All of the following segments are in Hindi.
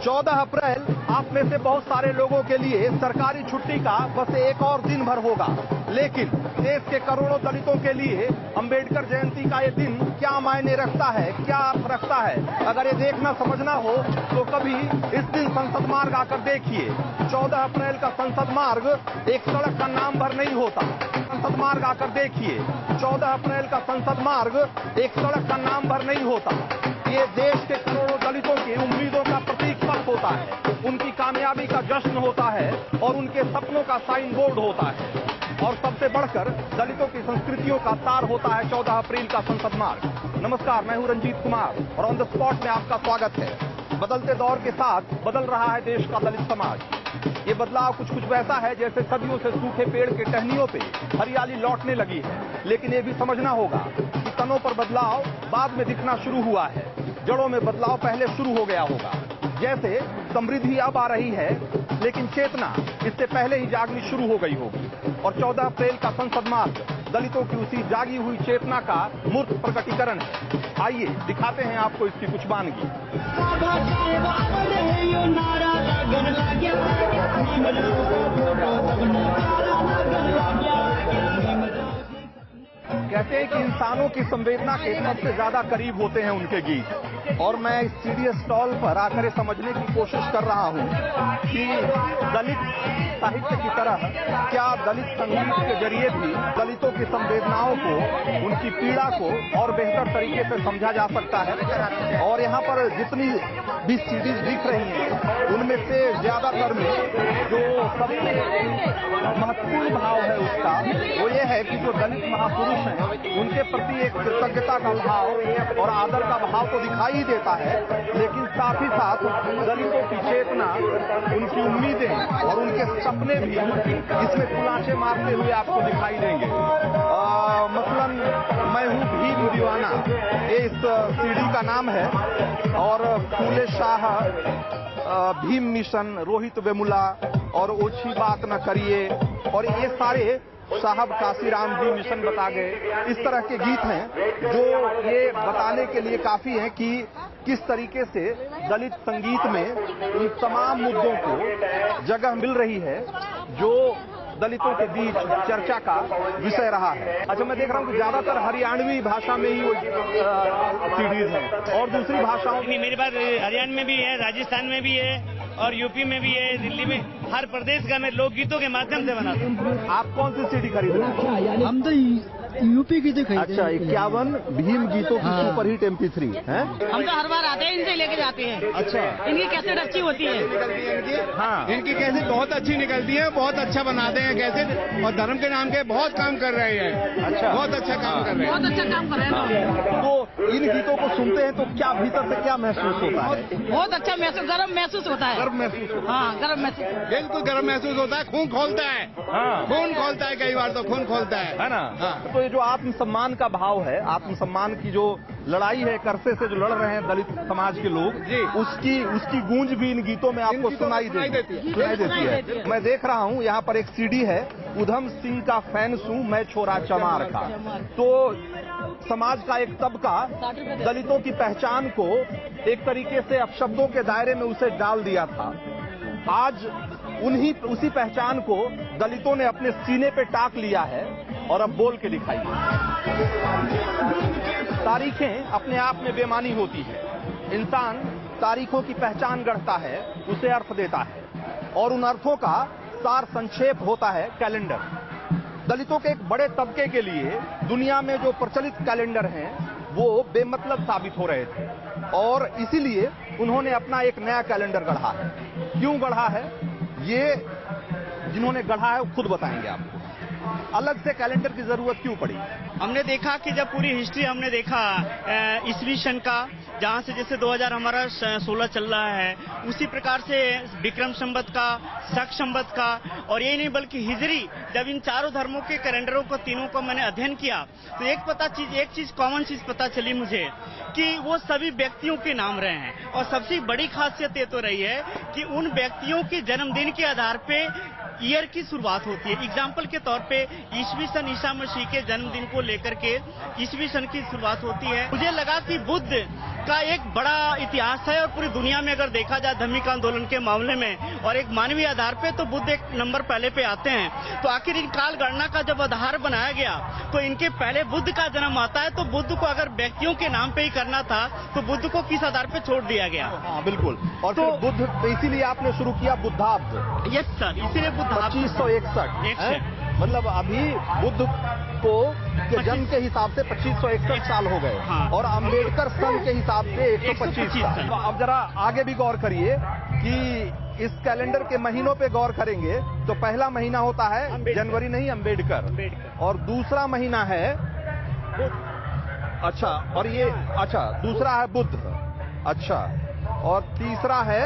14 अप्रैल आप में से बहुत सारे लोगों के लिए सरकारी छुट्टी का बस एक और दिन भर होगा, लेकिन देश के करोड़ों दलितों के लिए अंबेडकर जयंती का ये दिन क्या मायने रखता है, क्या अर्थ रखता है। अगर ये देखना समझना हो तो कभी इस दिन संसद मार्ग आकर देखिए। 14 अप्रैल का संसद मार्ग एक सड़क का नाम भर नहीं होता। संसद मार्ग आकर देखिए। 14 अप्रैल का संसद मार्ग एक सड़क का नाम भर नहीं होता। ये देश के करोड़ों दलितों की उम्मीदों का प्रतीक पथ होता है, उनकी कामयाबी का जश्न होता है और उनके सपनों का साइन बोर्ड होता है। और सबसे बढ़कर दलितों की संस्कृतियों का तार होता है 14 अप्रैल का संसद मार्ग। नमस्कार, मैं हूं रंजीत कुमार और ऑन द स्पॉट में आपका स्वागत है। बदलते दौर के साथ बदल रहा है देश का दलित समाज। ये बदलाव कुछ वैसा है जैसे सदियों से सूखे पेड़ के टहनियों पे हरियाली लौटने लगी है, लेकिन ये भी समझना होगा कि तनों पर बदलाव बाद में दिखना शुरू हुआ है, जड़ों में बदलाव पहले शुरू हो गया होगा। जैसे समृद्धि अब आ रही है, लेकिन चेतना इससे पहले ही जागनी शुरू हो गई होगी। और 14 अप्रैल का संसद मार्ग दलितों की उसी जागी हुई चेतना का मूर्त प्रकटीकरण है। आइए दिखाते हैं आपको इसकी कुछ वानगी। कहते हैं कि इंसानों की संवेदना के सबसे ज्यादा करीब होते हैं उनके गीत, और मैं इस सीडी स्टॉल पर आकर ये समझने की कोशिश कर रहा हूं कि दलित साहित्य की तरह क्या दलित संगीत के जरिए भी दलितों की संवेदनाओं को, उनकी पीड़ा को और बेहतर तरीके से समझा जा सकता है। और यहाँ पर जितनी भी सीडीज दिख रही हैं, उनमें से ज्यादातर में जो सबसे महत्वपूर्ण भाव है उसका वो ये है कि जो दलित महापुरुष हैं उनके प्रति एक कृतज्ञता का भाव और आदर का भाव तो दिखाई देता है, लेकिन साथ ही साथ दलितों की चेतना, उनकी उम्मीदें और उनके सपने भी इसमें कुलाचे मारते हुए आपको दिखाई देंगे। मसलन मैं हूँ भीम दीवाना, ये इस सीडी का नाम है, और फूले शाह, भीम मिशन, रोहित वेमुला और ओछी बात न करिए, और ये सारे साहब काशीराम जी मिशन बता गए। इस तरह के गीत हैं जो ये बताने के लिए काफी हैं कि किस तरीके से दलित संगीत में उन तमाम मुद्दों को जगह मिल रही है जो दलितों के बीच चर्चा का विषय रहा है। अच्छा, मैं देख रहा हूँ कि ज्यादातर हरियाणवी भाषा में ही वो सीडीज हैं, और दूसरी भाषाओं में मेरे पास हरियाणा में भी है, राजस्थान में भी है और यूपी में भी है, दिल्ली में, हर प्रदेश का मैं लोकगीतों के माध्यम से बनाता हूँ। आप कौन सी सीडी खरीद रहे हैं? हम तो यूपी गीतें खरीदते हैं। अच्छा, 51 भीम गीतों की सुपरहिट MP3 है। हम तो हर बार आते हैं, इनसे लेके जाते हैं। अच्छा, इनकी कैसेट अच्छी होती है। हाँ, इनकी कैसेट बहुत अच्छी निकलती है, बहुत अच्छा बनाते हैं कैसेट, और धर्म के नाम के बहुत काम कर रहे हैं। अच्छा, बहुत अच्छा काम कर रहे हैं। बहुत अच्छा काम कर रहे हैं। तो इन गीतों को सुनते हैं तो क्या भीतर से क्या महसूस होता है? बहुत अच्छा महसूस, गर्व महसूस होता है। गर्व महसूस होता है। हाँ, गर्व महसूस, बिल्कुल गर्व महसूस होता है, खून खोलता है। हाँ, खून खोलता है, कई बार तो खून खोलता है ना। हाँ। तो ये जो आत्मसम्मान का भाव है, आत्मसम्मान की जो लड़ाई है, करसे से जो लड़ रहे हैं दलित समाज के लोग, उसकी गूंज भी इन गीतों में आपको सुनाई देती है। मैं देख रहा हूँ यहाँ पर एक सीडी है, उधम सिंह का फैन हूं मैं छोरा चमार का। तो समाज का एक तबका दलितों की पहचान को एक तरीके से अपशब्दों के दायरे में उसे डाल दिया था। आज उसी पहचान को दलितों ने अपने सीने पे टाक लिया है और अब बोल के दिखाई। तारीखें अपने आप में बेमानी होती है। इंसान तारीखों की पहचान गढ़ता है, उसे अर्थ देता है, और उन अर्थों का सार संक्षेप होता है कैलेंडर। दलितों के एक बड़े तबके के लिए दुनिया में जो प्रचलित कैलेंडर हैं वो बेमतलब साबित हो रहे थे, और इसीलिए उन्होंने अपना एक नया कैलेंडर गढ़ा है। क्यों गढ़ा है, ये जिन्होंने गढ़ा है वो खुद बताएंगे आपको। अलग से कैलेंडर की जरूरत क्यों पड़ी? हमने देखा कि जब पूरी हिस्ट्री हमने देखा ईस्वी सन का, जहाँ से जैसे 2000 हमारा 16 चल रहा है, उसी प्रकार से विक्रम संवत का, शक संवत का, और ये नहीं बल्कि हिजरी, जब इन चारों धर्मों के कैलेंडरों को तीनों को मैंने अध्ययन किया तो एक चीज कॉमन चीज पता चली मुझे कि वो सभी व्यक्तियों के नाम रहे हैं, और सबसे बड़ी खासियत ये तो रही है कि उन व्यक्तियों के जन्मदिन के आधार पे ईयर की शुरुआत होती है। एग्जाम्पल के तौर पे ईस्वी सन ईसा मसीह के जन्मदिन को लेकर के ईस्वी सन की शुरुआत होती है। मुझे लगा कि बुद्ध का एक बड़ा इतिहास है और पूरी दुनिया में अगर देखा जाए धार्मिक आंदोलन के मामले में और एक मानवीय आधार पे तो बुद्ध एक नंबर पहले पे आते हैं। तो आखिर इन काल गणना का जब आधार बनाया गया तो इनके पहले बुद्ध का जन्म आता है। तो बुद्ध को अगर व्यक्तियों के नाम पे ही करना था तो बुद्ध को किस आधार पे छोड़ दिया गया? हाँ बिल्कुल। और तो बुद्ध, इसीलिए आपने शुरू किया बुद्धाब्द। यस सर, इसीलिए बुद्धाब्द 2561 मतलब अभी बुद्ध को के जन्म के हिसाब से 2561 साल हो गए। हाँ। और अंबेडकर सन के हिसाब से 125 साल। तो अब जरा आगे भी गौर करिए कि इस कैलेंडर के महीनों पे गौर करेंगे तो पहला महीना होता है जनवरी नहीं अम्बेडकर, और दूसरा महीना है अच्छा, और ये अच्छा दूसरा है बुद्ध, अच्छा, और तीसरा है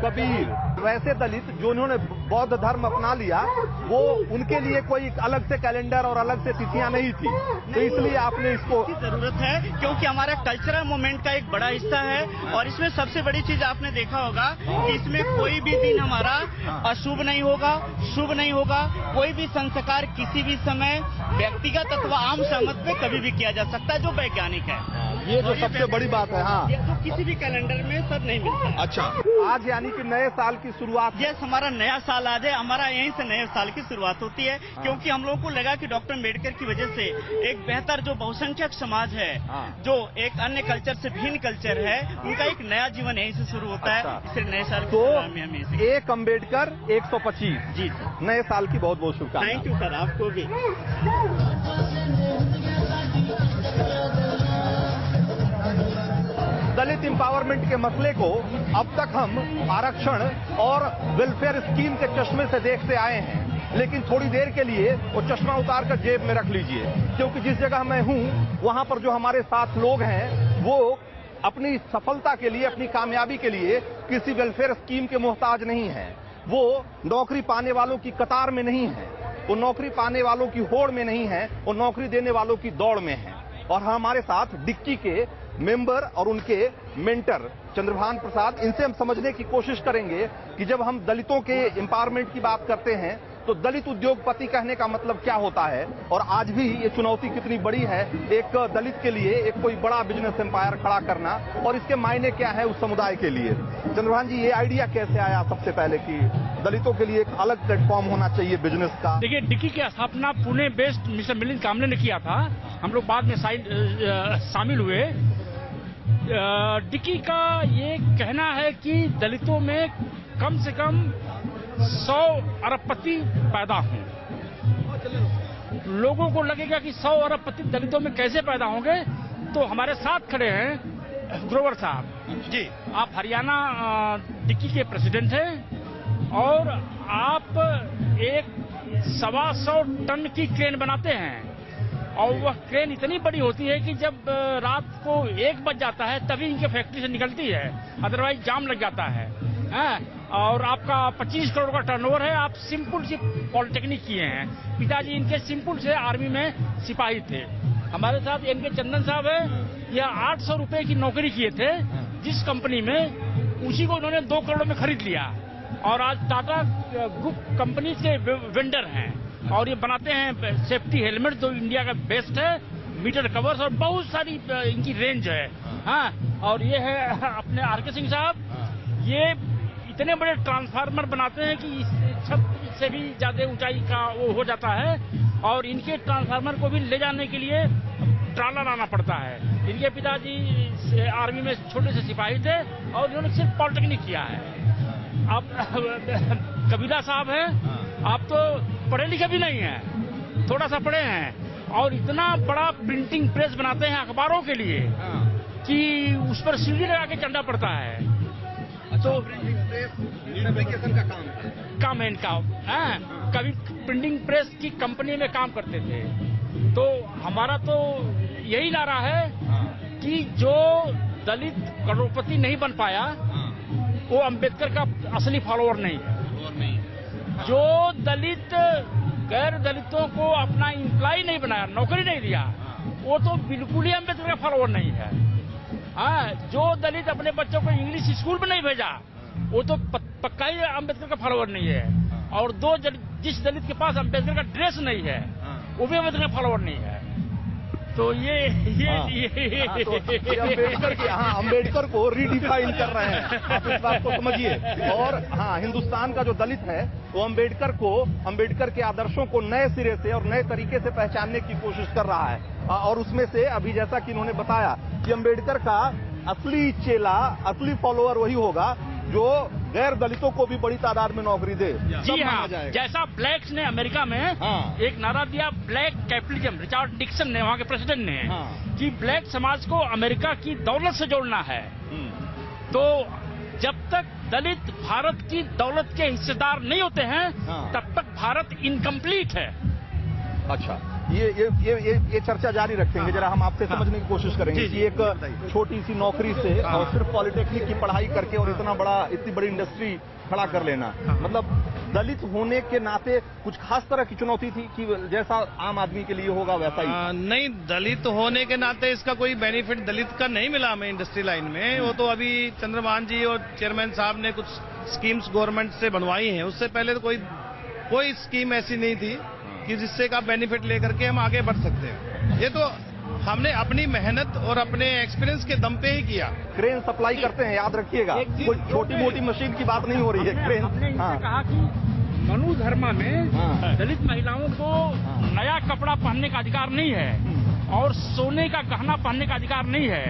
कबीर। वैसे दलित जो उन्होंने बौद्ध धर्म अपना लिया वो उनके लिए कोई अलग से कैलेंडर और अलग से तिथियां नहीं थी, तो इसलिए आपने इसको जरूरत है क्योंकि हमारा कल्चरल मूवमेंट का एक बड़ा हिस्सा है। और इसमें सबसे बड़ी चीज आपने देखा होगा कि इसमें कोई भी दिन हमारा अशुभ नहीं होगा, शुभ नहीं होगा। कोई भी संस्कार किसी भी समय व्यक्तिगत अथवा आम सहमत पे कभी भी किया जा सकता है, जो वैज्ञानिक है। ये जो सबसे बड़ी बात है। हाँ, ये तो किसी भी कैलेंडर में सर नहीं मिलता। अच्छा, आज यानी कि नए साल की शुरुआत। यस, हमारा नया साल आज है, हमारा यहीं से नए साल की शुरुआत होती है। क्योंकि हम लोगों को लगा कि डॉक्टर अम्बेडकर की वजह से एक बेहतर जो बहुसंख्यक समाज है, जो एक अन्य कल्चर से भिन्न कल्चर है, उनका एक नया जीवन यहीं से शुरू होता है। इसलिए नए साल तो 1 अम्बेडकर 125 जी नए साल की बहुत बहुत शुभकामनाएं। थैंक यू सर, आपको भी। दलित एम्पावरमेंट के मसले को अब तक हम आरक्षण और वेलफेयर स्कीम के चश्मे से देखते आए हैं, लेकिन थोड़ी देर के लिए वो चश्मा उतार कर जेब में रख लीजिए, क्योंकि जिस जगह मैं हूं वहां पर जो हमारे साथ लोग हैं वो अपनी सफलता के लिए, अपनी कामयाबी के लिए किसी वेलफेयर स्कीम के मोहताज नहीं है। वो नौकरी पाने वालों की कतार में नहीं है, वो नौकरी पाने वालों की होड़ में नहीं है, वो नौकरी देने वालों की दौड़ में है। और हमारे साथ डिक्की के मेंबर और उनके मेंटर चंद्रभान प्रसाद, इनसे हम समझने की कोशिश करेंगे कि जब हम दलितों के एम्पावरमेंट की बात करते हैं तो दलित उद्योगपति कहने का मतलब क्या होता है, और आज भी ये चुनौती कितनी बड़ी है एक दलित के लिए एक कोई बड़ा बिजनेस एम्पायर खड़ा करना, और इसके मायने क्या है उस समुदाय के लिए। चंद्रभान जी, ये आइडिया कैसे आया सबसे पहले कि दलितों के लिए एक अलग प्लेटफॉर्म होना चाहिए बिजनेस का? देखिए, डिक्की की स्थापना पुणे बेस्ड मिस्टर मिलिंद कामले ने किया था, हम लोग बाद में शामिल हुए। डिक्की का ये कहना है कि दलितों में कम से कम 100 अरबपति पैदा हों। लोगों को लगेगा कि 100 अरबपति दलितों में कैसे पैदा होंगे, तो हमारे साथ खड़े हैं ग्रोवर साहब जी। आप हरियाणा डिक्की के प्रेसिडेंट हैं और आप एक 125 टन की क्रेन बनाते हैं, और वह क्रेन इतनी बड़ी होती है कि जब रात को 1 बज जाता है तभी इनके फैक्ट्री से निकलती है, अदरवाइज जाम लग जाता है। और आपका 25 करोड़ का टर्नओवर है। आप सिंपल सी पॉलिटेक्निक किए हैं, पिताजी इनके सिंपल से आर्मी में सिपाही थे। हमारे साथ इनके चंदन साहब है, यह 800 रुपए की नौकरी किए थे जिस कंपनी में, उसी को उन्होंने 2 करोड़ में खरीद लिया, और आज टाटा ग्रुप कंपनी के वेंडर हैं, और ये बनाते हैं सेफ्टी हेलमेट जो इंडिया का बेस्ट है, मीटर कवर्स, और बहुत सारी इनकी रेंज है। हाँ, और ये है अपने आर.के. सिंह साहब, ये इतने बड़े ट्रांसफार्मर बनाते हैं कि इस छत से भी ज्यादा ऊंचाई का वो हो जाता है, और इनके ट्रांसफार्मर को भी ले जाने के लिए ट्राला लाना पड़ता है। इनके पिताजी आर्मी में छोटे से सिपाही थे और इन्होंने सिर्फ पॉलिटेक्निक किया है। आप कबीरा साहब हैं, आप तो पढ़े लिखे भी नहीं हैं, थोड़ा सा पढ़े हैं, और इतना बड़ा प्रिंटिंग प्रेस बनाते हैं अखबारों के लिए कि उस पर सीढ़ी लगा के चढ़ना पड़ता है। तो प्रिंटिंग का काम है इनका। कभी प्रिंटिंग प्रेस की कंपनी में काम करते थे। तो हमारा तो यही नारा है कि जो दलित करोड़पति नहीं बन पाया वो अंबेडकर का असली फॉलोअर नहीं है। जो दलित गैर दलितों को अपना एम्प्लॉय नहीं बनाया, नौकरी नहीं दिया, वो तो बिल्कुल ही अंबेडकर का फॉलोअर नहीं है। जो दलित अपने बच्चों को इंग्लिश स्कूल में नहीं भेजा, वो तो पक्का ही अंबेडकर का फॉलोअर नहीं है। और जिस दलित के पास अंबेडकर का ड्रेस नहीं है, वो भी अंबेडकर का फॉलोअर नहीं है। तो ये अम्बेडकर को रीडिफाइन कर रहे हैं, आप इस बात को समझिए। और हाँ, हिंदुस्तान का जो दलित है वो अम्बेडकर के आदर्शों को नए सिरे से और नए तरीके से पहचानने की कोशिश कर रहा है। और उसमें से अभी जैसा कि इन्होंने बताया कि अम्बेडकर का असली चेला, असली फॉलोअर वही होगा जो गैर दलितों को भी बड़ी तादाद में नौकरी दे। जी हाँ, जैसा ब्लैक्स ने अमेरिका में एक नारा दिया, ब्लैक कैपिटलिज्म, रिचर्ड निक्सन ने, वहाँ के प्रेसिडेंट ने, कि ब्लैक समाज को अमेरिका की दौलत से जोड़ना है। तो जब तक दलित भारत की दौलत के हिस्सेदार नहीं होते हैं, तब तक भारत इनकम्प्लीट है। अच्छा, ये चर्चा जारी रखेंगे। जरा हम आपसे समझने की कोशिश करेंगे कि एक छोटी सी नौकरी से और सिर्फ पॉलिटेक्निक की पढ़ाई करके और इतनी बड़ी इंडस्ट्री खड़ा कर लेना, मतलब दलित होने के नाते कुछ खास तरह की चुनौती थी कि जैसा आम आदमी के लिए होगा वैसा ही? नहीं, दलित होने के नाते इसका कोई बेनिफिट दलित का नहीं मिला हमें इंडस्ट्री लाइन में। वो तो अभी चंद्रभान जी और चेयरमैन साहब ने कुछ स्कीम्स गवर्नमेंट से बनवाई हैं। उससे पहले तो कोई स्कीम ऐसी नहीं थी कि जिससे का बेनिफिट लेकर के हम आगे बढ़ सकते हैं। ये तो हमने अपनी मेहनत और अपने एक्सपीरियंस के दम पे ही किया। क्रेन सप्लाई करते हैं, याद रखिएगा, कोई छोटी मोटी मशीन की बात नहीं हो रही है। क्रेन। हमने कहा कि मनु धर्म में दलित महिलाओं को नया कपड़ा पहनने का अधिकार नहीं है और सोने का गहना पहनने का अधिकार नहीं है।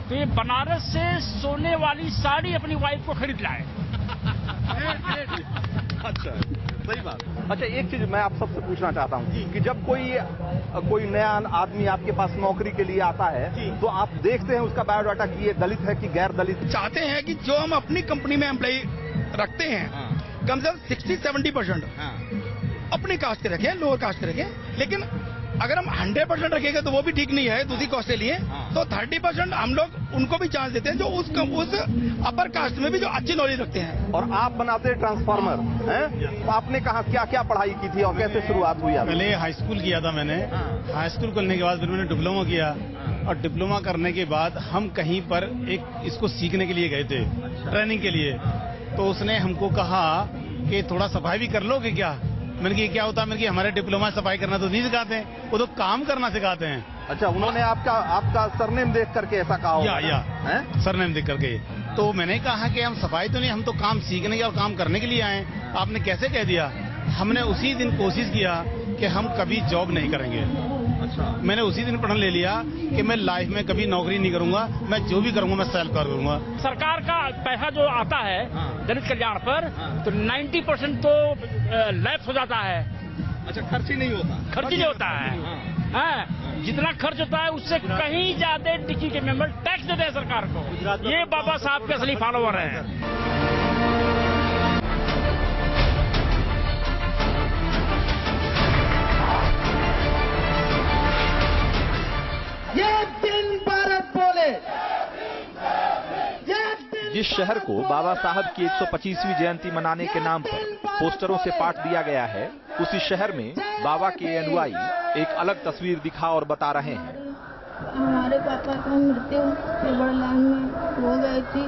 तो ये बनारस से सोने वाली साड़ी अपनी वाइफ को खरीद लाए। अच्छा, सही बात। अच्छा, एक चीज मैं आप सबसे पूछना चाहता हूँ कि जब कोई नया आदमी आपके पास नौकरी के लिए आता है तो आप देखते हैं उसका बायोडाटा कि ये दलित है कि गैर दलित? चाहते हैं कि जो हम अपनी कंपनी में एम्प्लॉय रखते हैं कम से कम 60-70% अपनी कास्ट के रखें, लोअर कास्ट के रखें। लेकिन अगर हम 100% रखेंगे तो वो भी ठीक नहीं है दूसरी कास्ट के लिए। तो 30% हम लोग उनको भी चांस देते हैं जो उस अपर कास्ट में भी जो अच्छी नॉलेज रखते हैं। और आप बनाते हैं ट्रांसफार्मर, हैं? तो आपने कहा क्या क्या पढ़ाई की थी और कैसे शुरुआत हुई? पहले हाई स्कूल किया था मैंने। हाई स्कूल करने के बाद फिर मैंने डिप्लोमा किया और डिप्लोमा करने के बाद हम कहीं पर इसको सीखने के लिए गए थे, ट्रेनिंग के लिए। तो उसने हमको कहा कि थोड़ा सफाई भी कर लोगे क्या? मैंने कहा क्या होता है? मैंने कहा हमारे डिप्लोमा सफाई करना तो नहीं सिखाते हैं, वो तो काम करना सिखाते हैं। अच्छा, उन्होंने आपका सरनेम देख करके ऐसा कहा? या सरनेम देख करके। तो मैंने कहा कि हम सफाई तो नहीं, हम तो काम सीखने के और काम करने के लिए आए। आपने कैसे कह दिया? हमने उसी दिन कोशिश किया कि हम कभी जॉब नहीं करेंगे। अच्छा, मैंने उसी दिन प्रण ले लिया कि मैं लाइफ में कभी नौकरी नहीं करूंगा, मैं जो भी करूंगा मैं सेल्फ करूंगा। सरकार का पैसा जो आता है दलित कल्याण पर तो 90% तो लैप्स हो जाता है। अच्छा, खर्च ही नहीं होता? खर्च नहीं होता है। जितना खर्च होता है उससे कहीं ज्यादा डिकी के मेंबर टैक्स देते हैं सरकार को। ये बाबा साहब के असली फॉलोअर हैं। जिस शहर को बाबा साहब की 125वीं जयंती मनाने के नाम पर पोस्टरों से पाट दिया गया है, उसी शहर में बाबा के अनुयायी एक अलग तस्वीर दिखा और बता रहे हैं। हमारे पापा की मृत्यु बड़लान में हो गई थी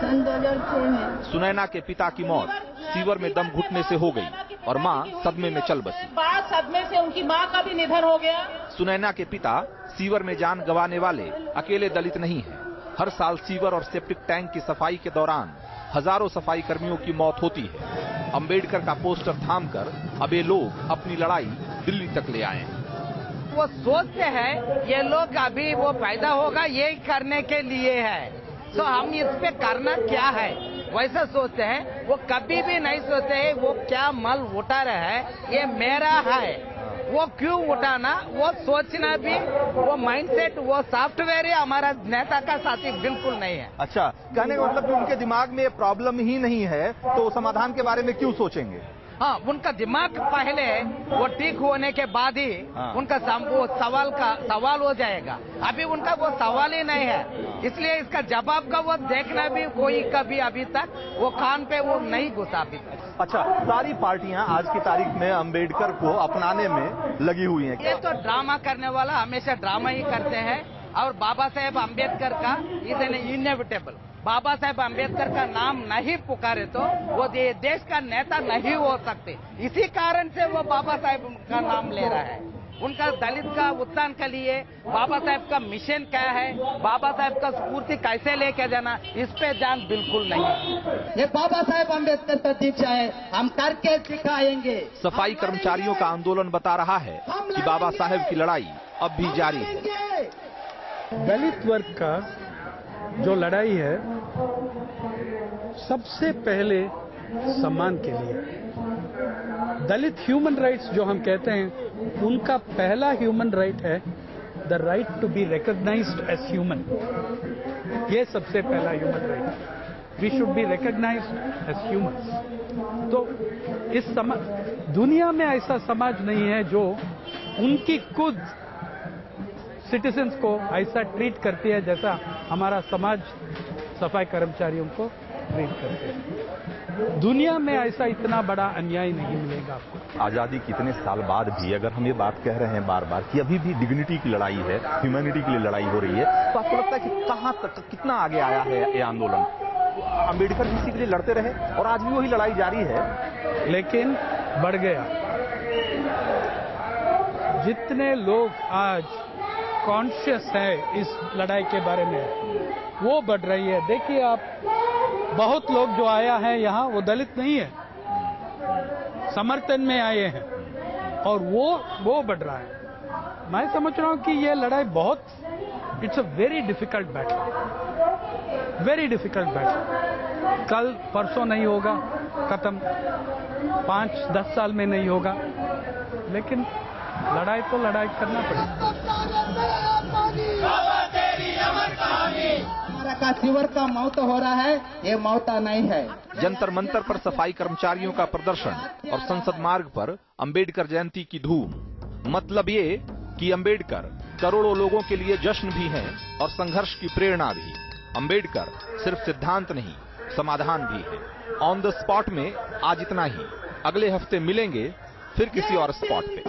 सन 2006 में। सुनैना के पिता की मौत सीवर में दम घुटने से हो गई और मां सदमे में चल बसी। सदमे से उनकी मां का भी निधन हो गया। सुनैना के पिता सीवर में जान गंवाने वाले अकेले दलित नहीं हैं। हर साल सीवर और सेप्टिक टैंक की सफाई के दौरान हजारों सफाई कर्मियों की मौत होती है। अंबेडकर का पोस्टर थामकर अब ये लोग अपनी लड़ाई दिल्ली तक ले आए हैं। वो सोचते हैं ये लोग अभी वो पैदा होगा यही करने के लिए है, तो हम इस पे करना क्या है वैसा सोचते हैं। वो कभी भी नहीं सोचते हैं वो क्या मल उठा रहा है, ये मेरा है, वो क्यों उठाना, वो सोचना भी, वो माइंडसेट, वो सॉफ्टवेयर ही हमारा नेता का साथी बिल्कुल नहीं है। अच्छा, कहने का मतलब कि उनके दिमाग में प्रॉब्लम ही नहीं है तो समाधान के बारे में क्यों सोचेंगे? हाँ, उनका दिमाग पहले वो ठीक होने के बाद ही उनका वो सवाल हो जाएगा। अभी उनका वो सवाल ही नहीं है, इसलिए इसका जवाब का वो देखना भी कोई कभी अभी तक वो कान पे वो नहीं घुसा अभी तक। अच्छा, सारी पार्टियां आज की तारीख में अंबेडकर को अपनाने में लगी हुई हैं। ये तो ड्रामा करने वाला हमेशा ड्रामा ही करते हैं और बाबा साहेब अंबेडकर का इज इनएविटेबल। बाबा साहेब अंबेडकर का नाम नहीं पुकारे तो वो देश का नेता नहीं हो सकते। इसी कारण से वो बाबा साहेब का नाम ले रहा है। उनका दलित का उत्थान के लिए बाबा साहेब का मिशन क्या है, बाबा साहेब का स्फूर्ति कैसे लेके जाना, इस पे ध्यान बिल्कुल नहीं है। ये बाबा साहेब अम्बेडकर प्रतीक्षा है, हम करके दिखाएंगे। सफाई कर्मचारियों का आंदोलन बता रहा है कि बाबा साहेब की लड़ाई अब भी जारी है। दलित वर्ग का जो लड़ाई है सबसे पहले सम्मान के लिए, दलित ह्यूमन राइट्स जो हम कहते हैं उनका पहला ह्यूमन राइट है the right to be recognised as human. ये सबसे पहला human right, we should be recognised as humans. तो इस दुनिया में ऐसा समाज नहीं है जो उनकी खुद सिटीजन्स को ऐसा ट्रीट करती है जैसा हमारा समाज सफाई कर्मचारियों को ट्रीट करते हैं। दुनिया में ऐसा इतना बड़ा अन्याय नहीं मिलेगा आपको। आजादी कितने साल बाद भी अगर हम ये बात कह रहे हैं बार बार कि अभी भी डिग्निटी की लड़ाई है, ह्यूमैनिटी के लिए लड़ाई हो रही है, तो आपको लगता है कि कहां तक कितना आगे आया है ये आंदोलन? अंबेडकर जी इसी के लिए लड़ते रहे और आज भी वही लड़ाई जारी है, लेकिन बढ़ गया। जितने लोग आज कॉन्शियस है इस लड़ाई के बारे में वो बढ़ रही है। देखिए आप, बहुत लोग जो आया है यहाँ वो दलित नहीं है, समर्थन में आए हैं और वो बढ़ रहा है। मैं समझ रहा हूं कि ये लड़ाई बहुत, it's a very difficult battle, very difficult battle. कल परसों नहीं होगा खत्म, 5-10 साल में नहीं होगा, लेकिन लड़ाई तो लड़ाई करना पड़ेगा। हमारा का सिवर का मौत हो रहा है, ये मौता नहीं है। जंतर मंतर पर सफाई कर्मचारियों का प्रदर्शन और संसद मार्ग पर अंबेडकर जयंती की धूम। मतलब ये कि अंबेडकर करोड़ों लोगों के लिए जश्न भी हैं और संघर्ष की प्रेरणा भी। अंबेडकर सिर्फ सिद्धांत नहीं, समाधान भी है। ऑन द स्पॉट में आज इतना ही, अगले हफ्ते मिलेंगे फिर किसी और स्पॉट पे।